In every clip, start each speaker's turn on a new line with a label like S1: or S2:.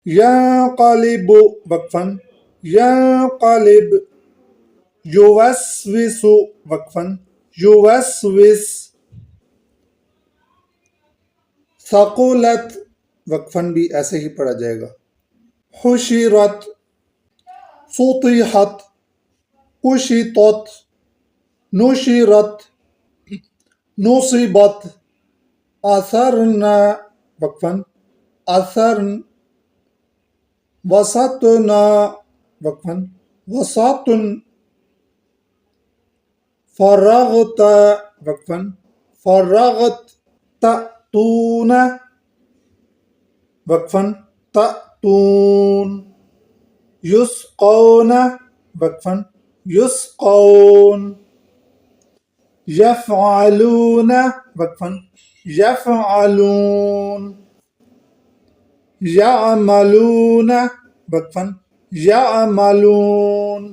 S1: ينقلب وقفا ينقلب. يوسوس وقفا يوسوس. ثقلت वक्फन भी ऐसे ही पढ़ा जाएगा. हुशिरत सुतिहत कुशितत नुशिरत नुसिबत. असरना वक्फन असरन. वसतना वक्फन वसतन. फरगत वक्फन फरगत. तअतून वक्फन तअतून. युस्कौन वक्फन युस्कौन. यफ़अलून वक्फन यफ़अलून. यअमलून वक्फन यअमलून.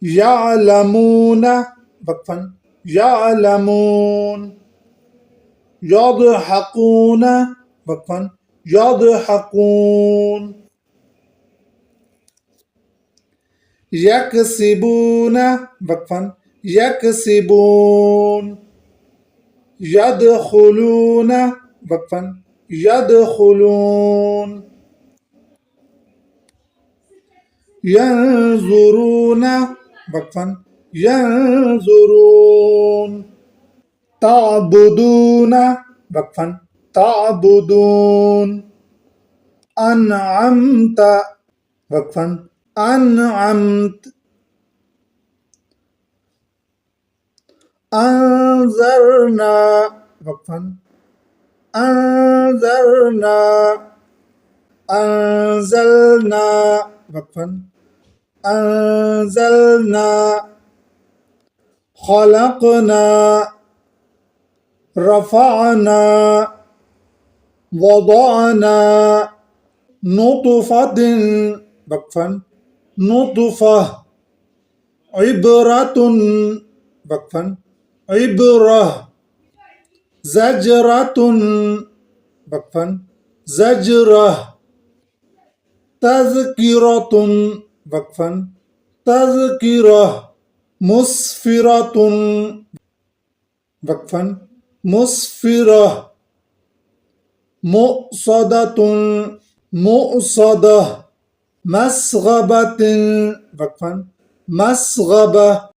S1: यअलमून वक्फन यअलमून. यضحكون वक्फन यضحكون. यकसिबून वक्फन यकसिबून. यदखुलून वक्फन यदखुलून. यंजुरून वक्फन यंजुरून. ताबुदून वक्फन ताबुदून. अनअमत वक्फन अनअमत. अंज़रना वक्फन अंज़रना. अंज़लना वक्फन अंज़लना. खलक़ना रफ़अना वضعना. नुतफ़तिन वक्फन नुतफ़ह. इबरतुन वक्फन इबरह. ज़जरतुन वक्फन ज़जरह. तज़किरतुन वक्फन तज़किरह. मुस्फ़िरतुन वक्फन मुस्फ़िरह. मुक़सदतुन मुक़सदह. मस्ग़बतिन वक्फन मस्ग़बह.